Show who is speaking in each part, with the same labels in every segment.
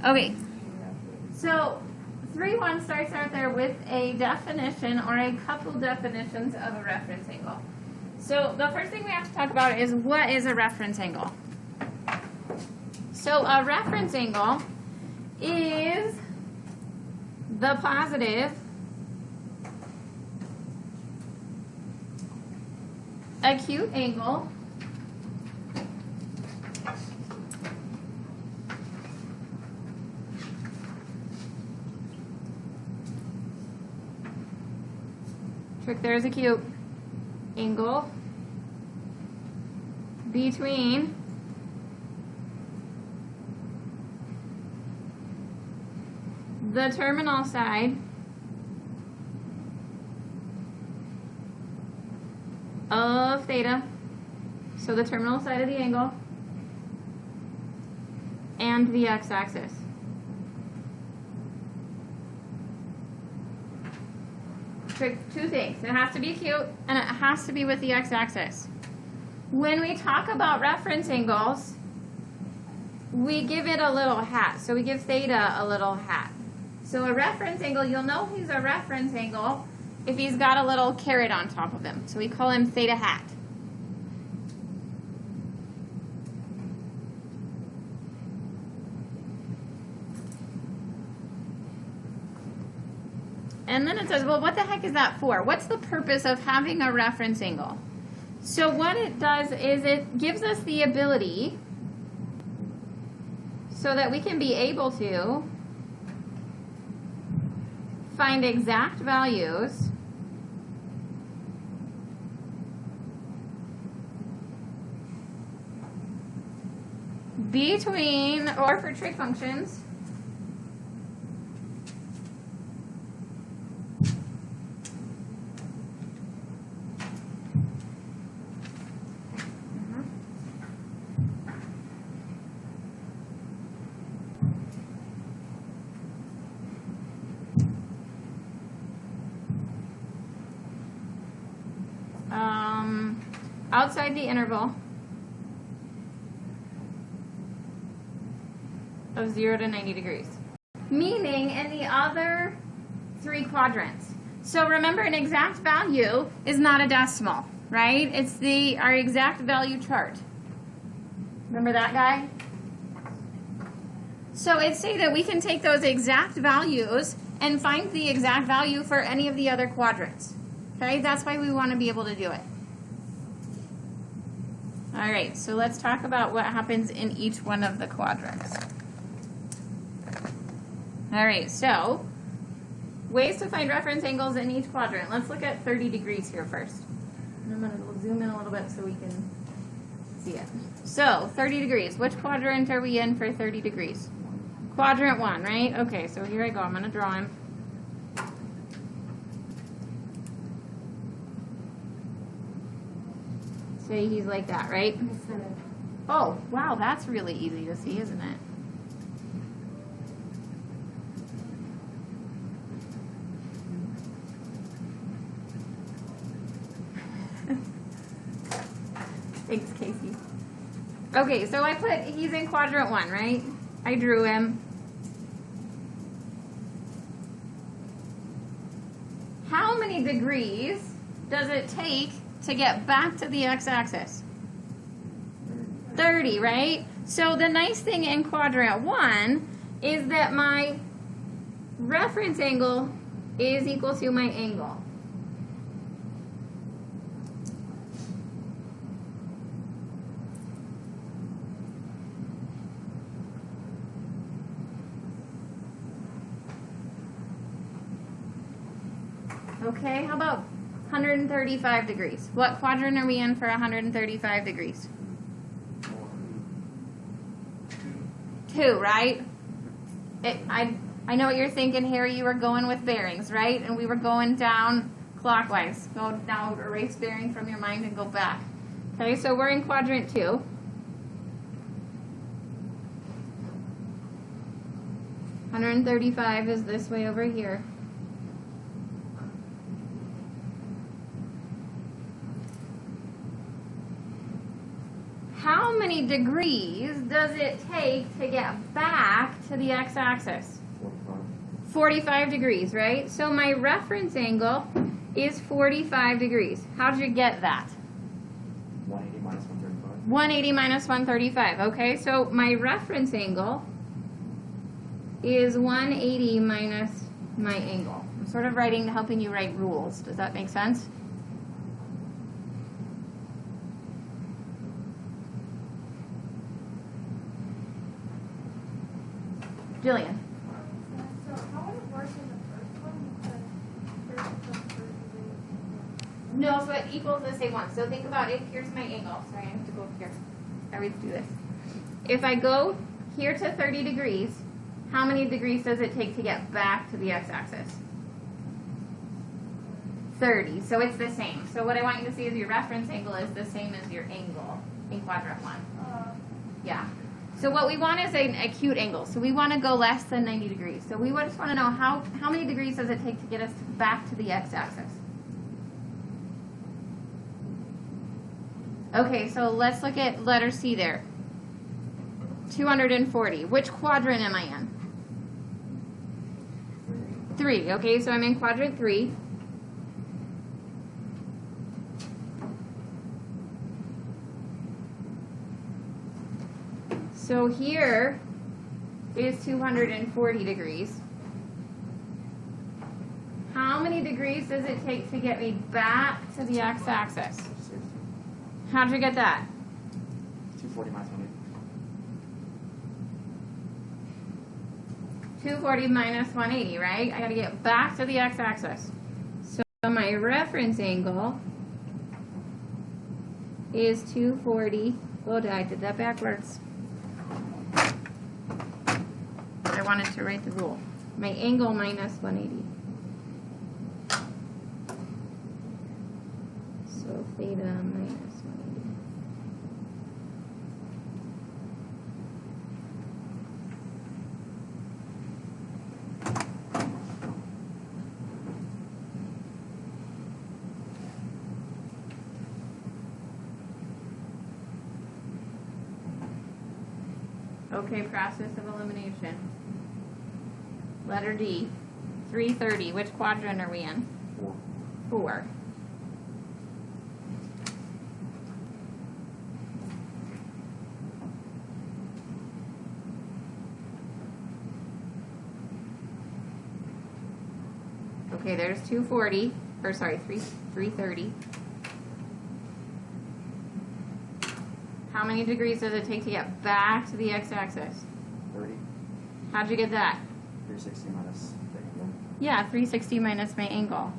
Speaker 1: Okay, so 3.1 starts out there with a definition or a couple definitions of a reference angle. So the first thing we have to talk about is what is a reference angle. So a reference angle is the positive acute angle there's acute angle between the terminal side of theta, so the terminal side of the angle, and the x-axis. Two things. It has to be acute, and it has to be with the x-axis. When we talk about reference angles, we give it a little hat. So we give theta a little hat. So a reference angle, you'll know he's a reference angle if he's got a little caret on top of him. So we call him theta hat. And then it says, well, what the heck is that for? What's the purpose of having a reference angle? So what it does is it gives us the ability so that we can be able to find exact values between, or for trig functions, outside the interval of 0 to 90 degrees. Meaning in the other three quadrants. So remember, an exact value is not a decimal, right? It's our exact value chart. Remember that guy? So it's saying that we can take those exact values and find the exact value for any of the other quadrants. Okay, that's why we want to be able to do it. All right, so let's talk about what happens in each one of the quadrants. All right, so ways to find reference angles in each quadrant. Let's look at 30 degrees here first. And I'm going to zoom in a little bit so we can see it. So 30 degrees. Which quadrant are we in for 30 degrees? Quadrant 1, right? Okay, so here I go. I'm going to draw him. Say he's like that, right? Oh, wow, that's really easy to see, isn't it? Thanks, Casey. Okay, so he's in quadrant 1, right? I drew him. How many degrees does it take to get back to the x-axis? 30, right? So the nice thing in quadrant 1 is that my reference angle is equal to my angle. Okay, how about 135 degrees? What quadrant are we in for 135 degrees? 2, right? I know what you're thinking, Harry. You were going with bearings, right? And we were going down clockwise. Go now, erase bearing from your mind and go back. Okay, so we're in quadrant 2. $135 is this way over here. How many degrees does it take to get back to the x-axis? 45 degrees, right? So my reference angle is 45 degrees. How did you get that?
Speaker 2: 180 minus 135.
Speaker 1: 180 minus 135. Okay, so my reference angle is 180 minus my angle. I'm sort of helping you write rules. Does that make sense? Jillian.
Speaker 3: So how would it work in the first one? Because first plus first degree.
Speaker 1: No, so it equals the same one. So think about it. Here's my angle. Sorry, I have to go up here. I always do this. If I go here to 30 degrees, how many degrees does it take to get back to the x-axis? 30. So it's the same. So what I want you to see is your reference angle is the same as your angle in quadrant 1. Yeah. So what we want is an acute angle. So we want to go less than 90 degrees. So we just want to know how many degrees does it take to get us back to the x-axis? Okay, so let's look at letter C there. 240. Which quadrant am I in? 3. Okay, so I'm in quadrant 3. So here is 240 degrees. How many degrees does it take to get me back to the x-axis?
Speaker 2: 60.
Speaker 1: How'd you get that?
Speaker 2: 240 minus 180.
Speaker 1: 240 minus 180, right? I got to get back to the x-axis. So my reference angle is 240. Oh, I did that backwards. I wanted to write the rule. My angle minus 180. So theta minus 180. Okay, process of elimination. Letter D, 330. Which quadrant are we in?
Speaker 2: 4.
Speaker 1: 4. Okay, there's 240, or sorry, 330. How many degrees does it take to get back to the x-axis?
Speaker 2: 30.
Speaker 1: How'd you get that?
Speaker 2: 360 minus the angle.
Speaker 1: Yeah, 360 minus my angle.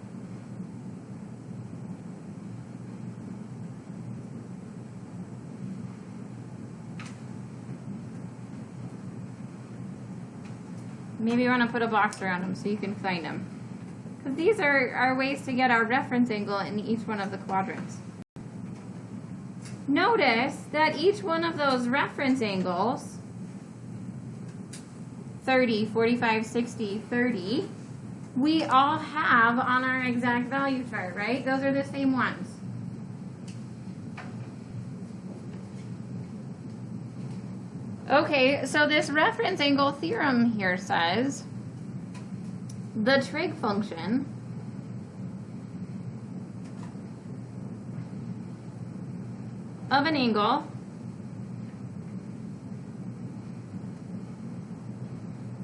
Speaker 1: Maybe you want to put a box around them so you can find them. Because these are ways to get our reference angle in each one of the quadrants. Notice that each one of those reference angles, 30, 45, 60, 30, we all have on our exact value chart, right? Those are the same ones. Okay, so this reference angle theorem here says the trig function of an angle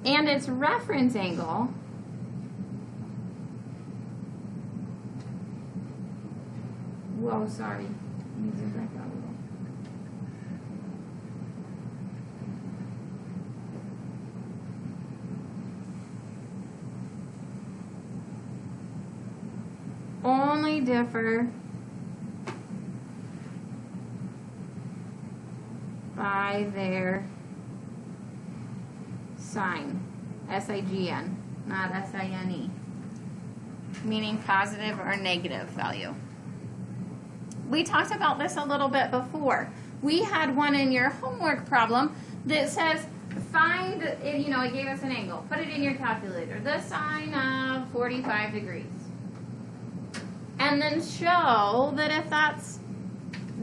Speaker 1: and its reference angle whoa, sorry. Let me zoom back out a little. Only differ by their sign, S-I-G-N, not S-I-N-E, meaning positive or negative value. We talked about this a little bit before. We had one in your homework problem that says find, it gave us an angle. Put it in your calculator. The sine of 45 degrees. And then show that if that's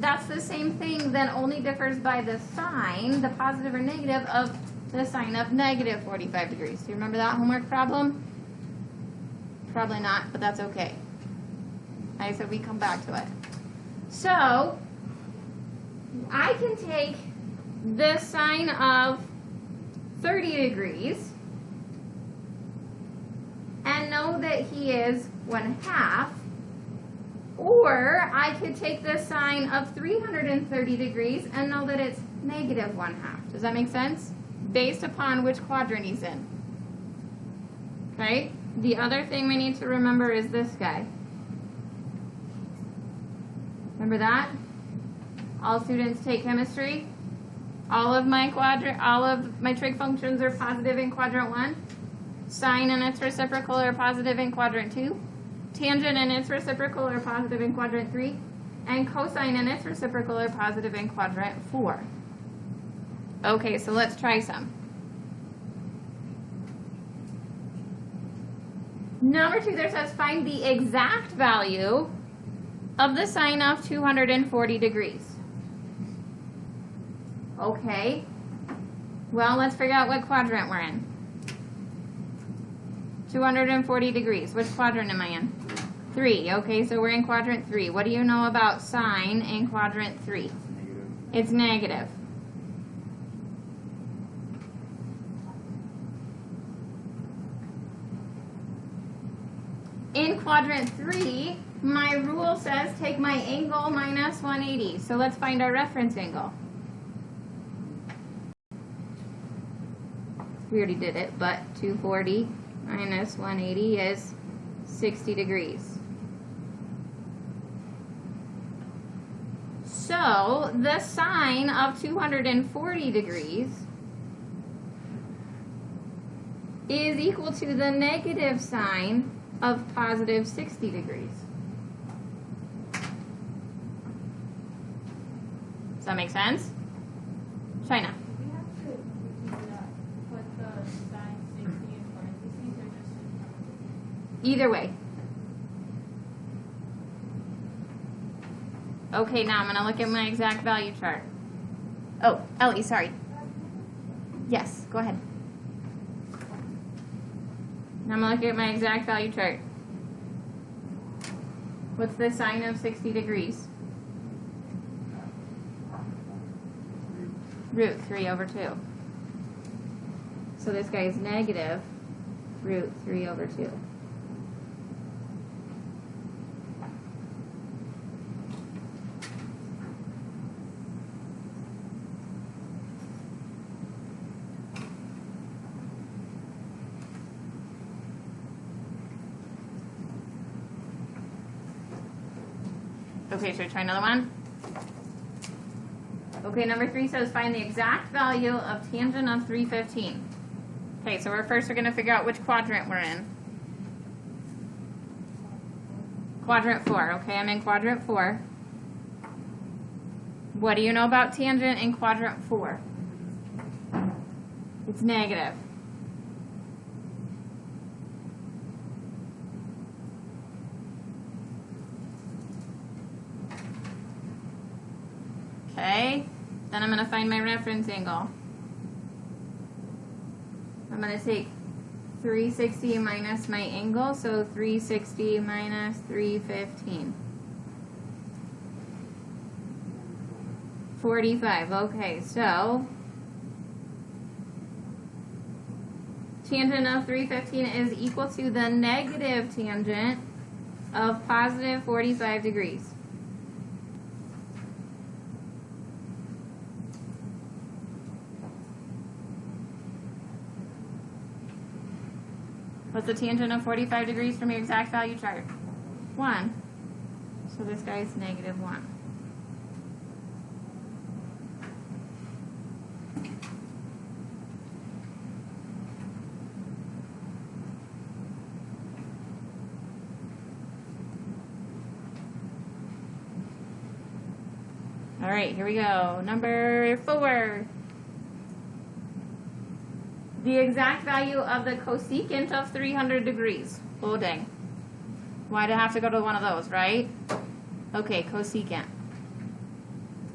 Speaker 1: that's the same thing, then only differs by the sign, the positive or negative of the sign of negative 45 degrees. Do you remember that homework problem? Probably not, but that's okay. I said we come back to it. So, I can take the sine of 30 degrees and know that he is 1/2, or I could take the sine of 330 degrees and know that it's negative 1/2. Does that make sense? Based upon which quadrant he's in. Okay? The other thing we need to remember is this guy. Remember that? All students take chemistry. All of my trig functions are positive in quadrant 1. Sine and its reciprocal are positive in quadrant 2. Tangent and its reciprocal are positive in quadrant 3. And cosine and its reciprocal are positive in quadrant 4. Okay, so let's try some. Number 2 there says find the exact value of the sine of 240 degrees. Okay, well, let's figure out what quadrant we're in. 240 degrees. Which quadrant am I in? 3. Okay, so we're in quadrant 3. What do you know about sine in quadrant 3?
Speaker 2: Negative.
Speaker 1: It's negative. In quadrant 3, my rule says take my angle minus 180. So let's find our reference angle. We already did it, but 240 minus 180 is 60 degrees. So the sine of 240 degrees is equal to the negative sine of positive 60 degrees. Does that make sense? China.
Speaker 3: Do we have to put the sine 60 in parentheses or just in
Speaker 1: Either way. Okay, now I'm going to look at my exact value chart. Oh, Ellie, sorry. Yes, go ahead. Now I'm going to look at my exact value chart. What's the sine of 60 degrees? Root 3 over 2. So this guy is negative root 3 over 2. Okay, should we try another one? Okay, number 3 says find the exact value of tangent of 315. Okay, so we're going to figure out which quadrant we're in. Quadrant 4. Okay, I'm in quadrant 4. What do you know about tangent in quadrant 4? It's negative. Okay, then I'm going to find my reference angle. I'm going to take 360 minus my angle, so 360 minus 315. 45, okay, so tangent of 315 is equal to the negative tangent of positive 45 degrees. What's the tangent of 45 degrees from your exact value chart? 1. So this guy is negative 1. All right, here we go. Number 4. The exact value of the cosecant of 300 degrees. Oh, dang. Why'd I have to go to one of those, right? Okay, cosecant.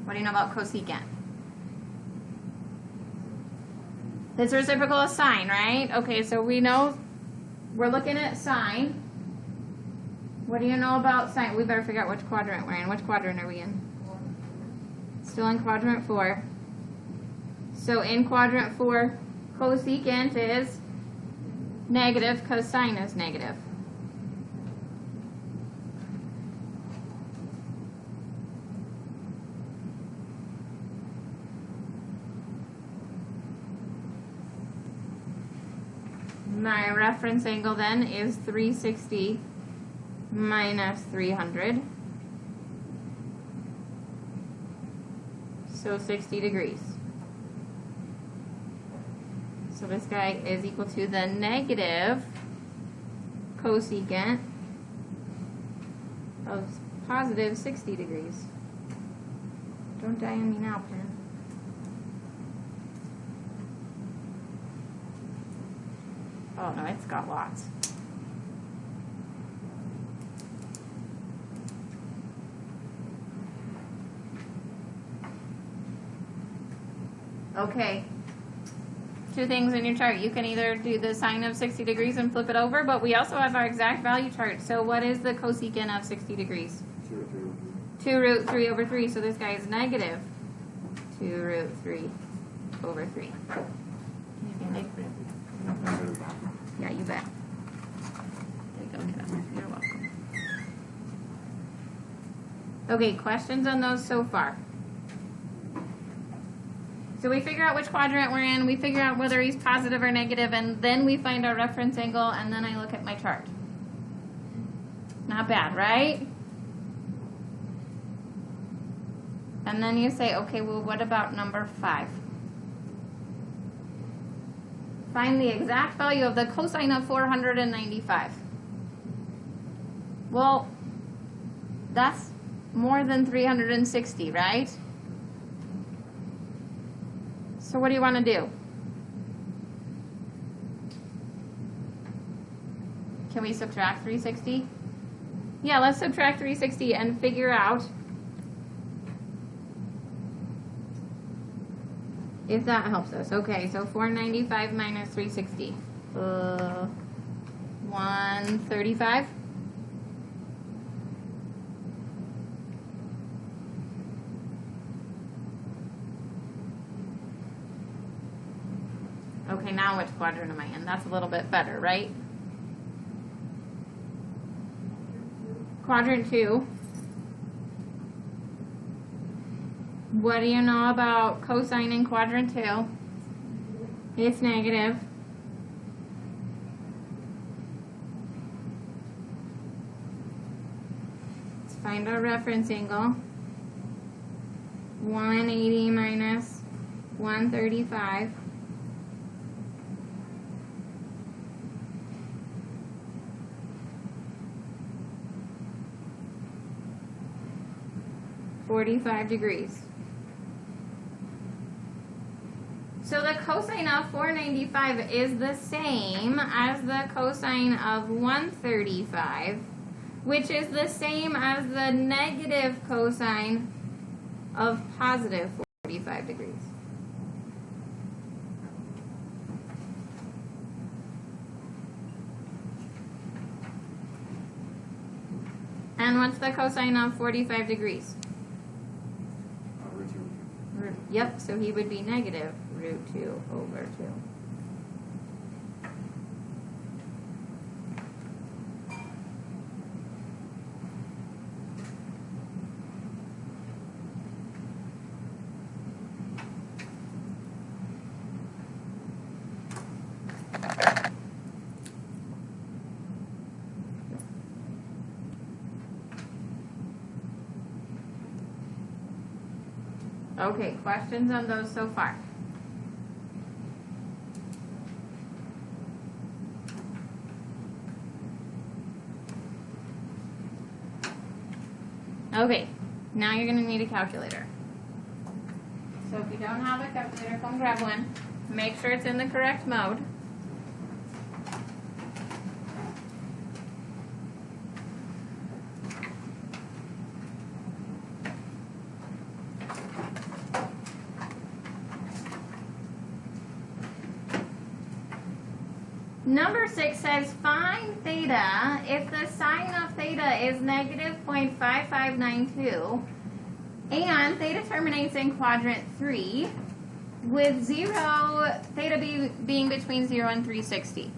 Speaker 1: What do you know about cosecant? It's reciprocal of sine, right? Okay, so we know we're looking at sine. What do you know about sine? We better figure out which quadrant we're in. Which quadrant are we in? Still in quadrant 4. So in quadrant 4, cosecant is negative because sine is negative. My reference angle then is 360 minus 300. So 60 degrees. So this guy is equal to the negative cosecant of positive 60 degrees. Don't die on me now, pen. Oh no, it's got lots. Okay. Two things in your chart. You can either do the sine of 60 degrees and flip it over, but we also have our exact value chart. So what is the cosecant of 60 degrees? 2 root 3 over 3. So this guy is negative 2 root 3 over 3. Yeah, you bet. There you go, kiddo. You're welcome. Okay, questions on those so far? So we figure out which quadrant we're in, we figure out whether he's positive or negative, and then we find our reference angle, and then I look at my chart. Not bad, right? And then you say, okay, well, what about number 5? Find the exact value of the cosine of 495. Well, that's more than 360, right? So what do you want to do? Can we subtract 360? Yeah, let's subtract 360 and figure out if that helps us. Okay, so 495 minus 360. 135. Okay, now which quadrant am I in? That's a little bit better, right? Quadrant 2. What do you know about cosine in quadrant 2? It's negative. Let's find our reference angle. 180 minus 135. .45 degrees. So the cosine of 495 is the same as the cosine of 135, which is the same as the negative cosine of positive 45 degrees. And what's the cosine of 45 degrees? Yep, so he would be negative root 2 over 2. Okay, questions on those so far? Okay, now you're going to need a calculator. So if you don't have a calculator, come grab one. Make sure it's in the correct mode. Number 6 says find theta if the sine of theta is negative 0.5592 and theta terminates in quadrant 3 with theta being between 0 and 360.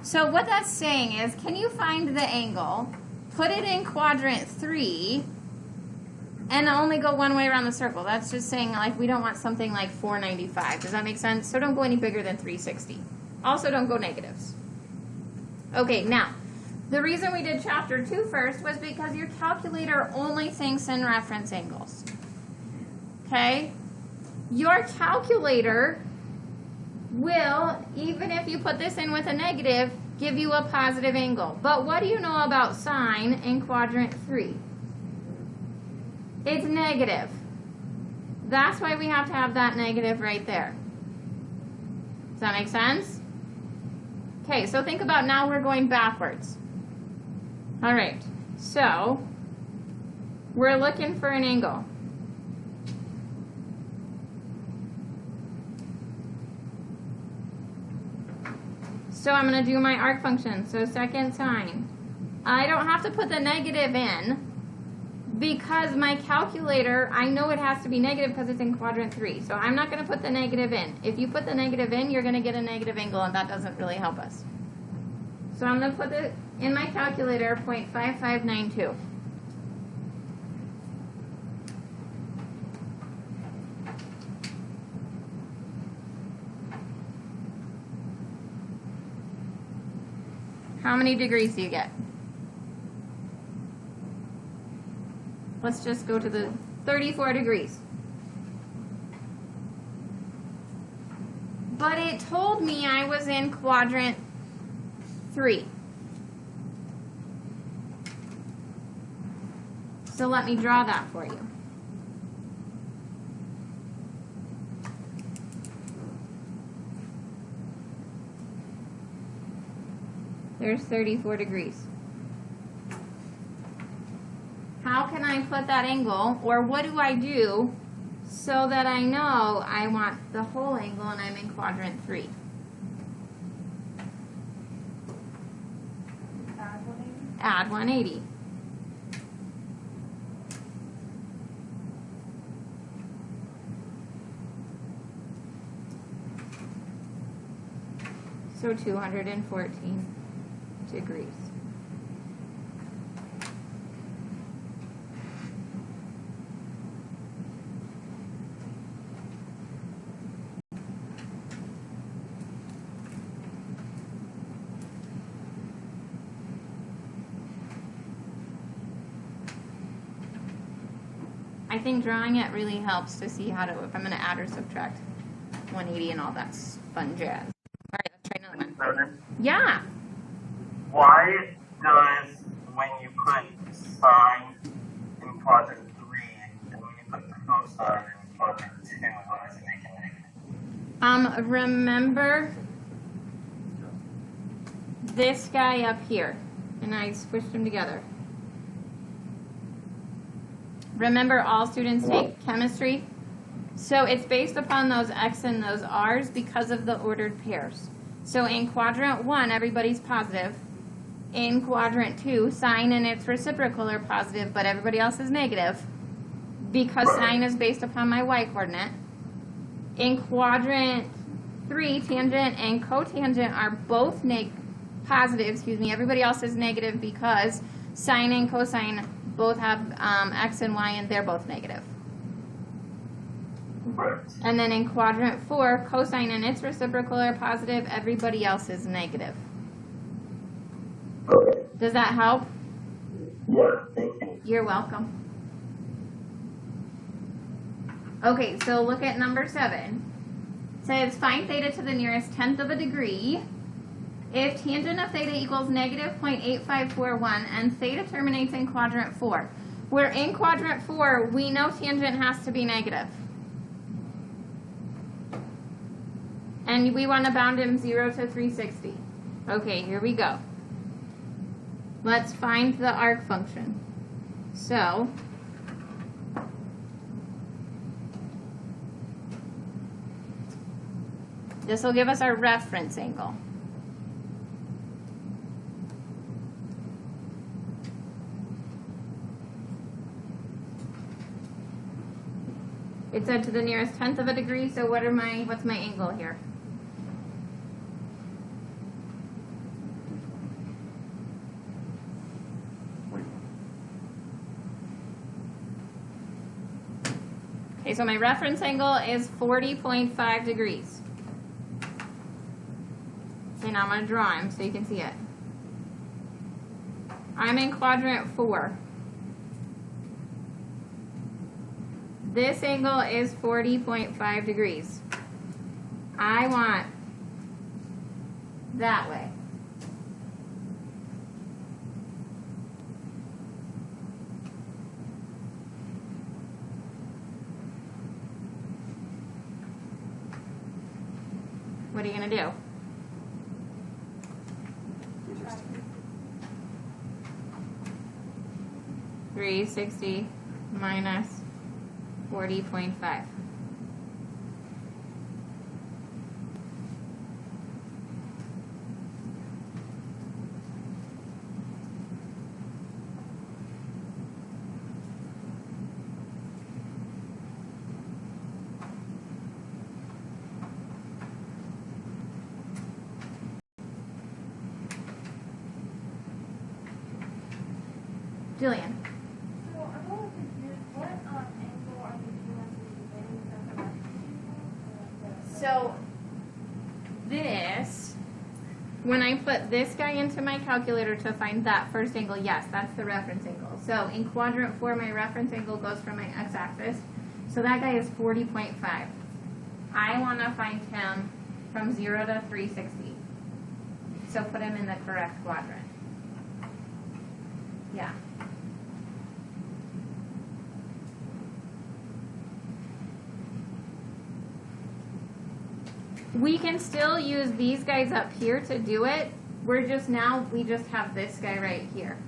Speaker 1: So what that's saying is, can you find the angle, put it in quadrant 3, and only go one way around the circle? That's just saying, like, we don't want something like 495. Does that make sense? So don't go any bigger than 360. Also, don't go negatives. Okay, now, the reason we did chapter 2 first was because your calculator only thinks in reference angles. Okay? Your calculator will, even if you put this in with a negative, give you a positive angle. But what do you know about sine in quadrant 3? It's negative. That's why we have to have that negative right there. Does that make sense? Okay, so think about now we're going backwards. All right, so we're looking for an angle. So I'm going to do my arc function. So second sine. I don't have to put the negative in because my calculator, I know it has to be negative because it's in quadrant 3. So I'm not going to put the negative in. If you put the negative in, you're going to get a negative angle, and that doesn't really help us. So I'm going to put it in my calculator, 0.5592. How many degrees do you get? Let's just go to the 34 degrees. But it told me I was in quadrant 3. So let me draw that for you. There's 34 degrees. How can I put that angle, or what do I do so that I know I want the whole angle and I'm in quadrant 3? Add 180. So 214 degrees. I think drawing it really helps to see how to, if I'm going to add or subtract 180 and all that fun jazz. All right, let's try another one. Yeah.
Speaker 4: Why does, when you put sine in quadrant 3 and when you put cosine in quadrant 2, why does it make it negative?
Speaker 1: Remember this guy up here, and I squished them together. Remember, all students take chemistry? So it's based upon those X and those R's because of the ordered pairs. So in quadrant 1, everybody's positive. In quadrant 2, sine and its reciprocal are positive, but everybody else is negative because sine is based upon my y coordinate. In quadrant 3, tangent and cotangent are both positive. Everybody else is negative because sine and cosine both have x and y, and they're both negative.
Speaker 4: Right.
Speaker 1: And then in quadrant 4, cosine and its reciprocal are positive. Everybody else is negative.
Speaker 4: Okay.
Speaker 1: Does that help?
Speaker 4: Yeah, thank you.
Speaker 1: You're welcome. Okay, so look at number 7. It says find theta to the nearest tenth of a degree if tangent of theta equals negative 0.8541 and theta terminates in quadrant 4. We're in quadrant 4, we know tangent has to be negative. And we want to bound him 0 to 360. Okay, here we go. Let's find the arc function. So, this will give us our reference angle. It said to the nearest tenth of a degree, so what's my angle here? Okay, so my reference angle is 40.5 degrees. Okay, now I'm going to draw him so you can see it. I'm in quadrant 4. This angle is 40.5 degrees. I want that way. What are you going to do? 360 minus 40.5. Jillian.
Speaker 3: So I'm a little confused. What angle are you doing at the beginning of the reference?
Speaker 1: So this, when I put this guy into my calculator to find that first angle, yes, that's the reference angle. So in quadrant 4, my reference angle goes from my x-axis. So that guy is 40.5. I want to find him from 0 to 360. So put him in the correct quadrant. Yeah. We can still use these guys up here to do it. We just have this guy right here.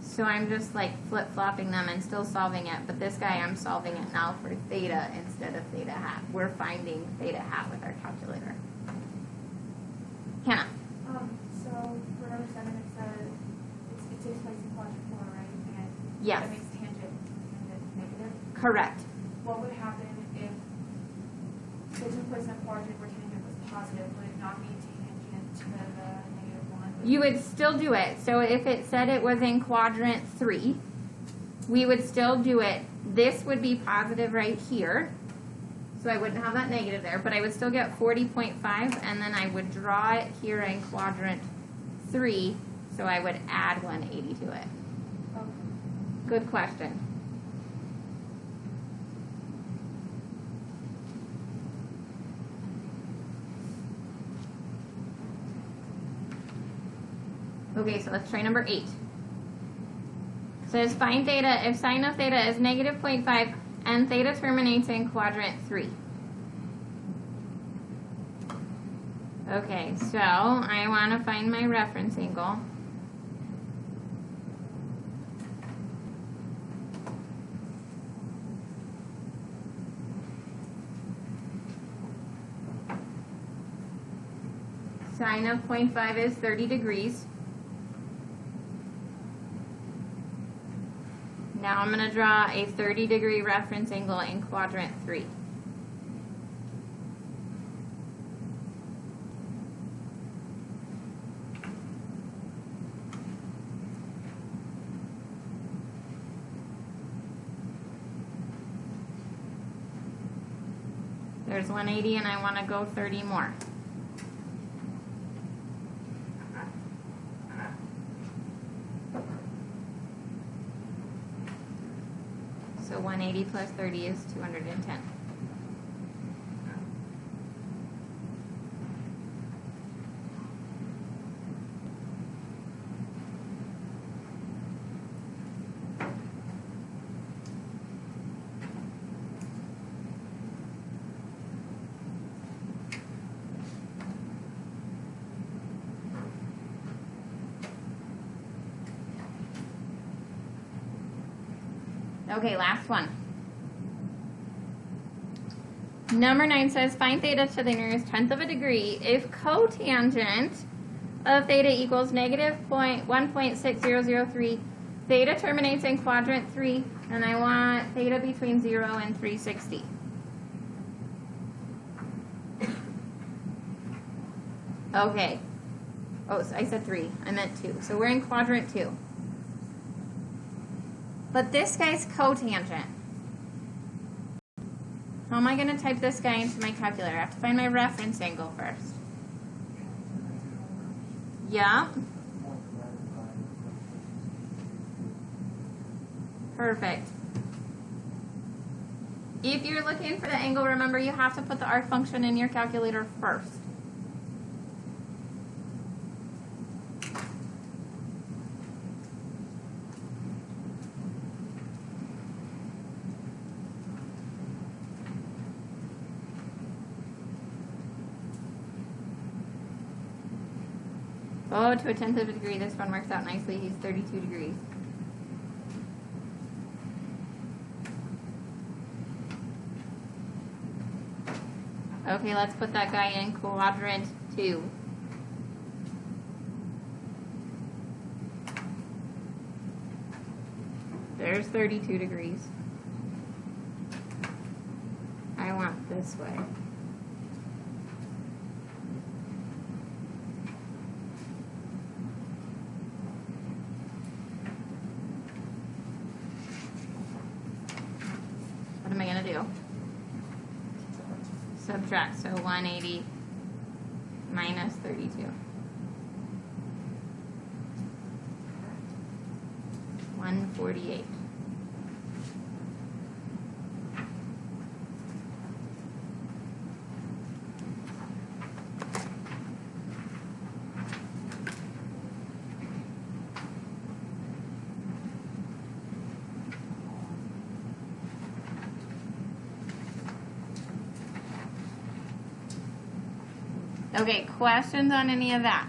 Speaker 1: So I'm just like flip-flopping them and still solving it, but this guy I'm solving it now for theta instead of theta hat. We're finding theta hat with our calculator. Hannah.
Speaker 3: So for number 7, it says it takes place in quadrant 4, right? And
Speaker 1: Yes.
Speaker 3: it makes tangent negative.
Speaker 1: Correct.
Speaker 3: What would happen if it took place in a quadrant where tangent was positive? Would it not be tangent to the -1?
Speaker 1: You would still do it. So if it said it was in quadrant 3, we would still do it. This would be positive right here. So I wouldn't have that negative there, but I would still get 40.5, and then I would draw it here in quadrant 3, so I would add 180 to it.
Speaker 3: Okay.
Speaker 1: Good question. Okay, so let's try number 8. It says find theta if sine of theta is negative 0.5 and theta terminates in quadrant 3. Okay, so I want to find my reference angle. Sine of 0.5 is 30 degrees. Now I'm going to draw a 30-degree reference angle in quadrant 3. There's 180 and I want to go 30 more. So 180 plus 30 is 210. Okay, last one. Number 9 says find theta to the nearest tenth of a degree if cotangent of theta equals negative 1.6003 Theta terminates in quadrant 3, and I want theta between 0 and 360. Okay. Oh, so I said 3. I meant 2. So we're in quadrant 2. But this guy's cotangent. How am I going to type this guy into my calculator? I have to find my reference angle first. Yeah. Perfect. If you're looking for the angle, remember you have to put the arc function in your calculator first. Oh, to a tenth of a degree, this one works out nicely. He's 32 degrees. Okay, let's put that guy in quadrant 2. There's 32 degrees. I want this way. What am I going to do? Subtract, so 180 minus 32. $148. Okay, questions on any of that?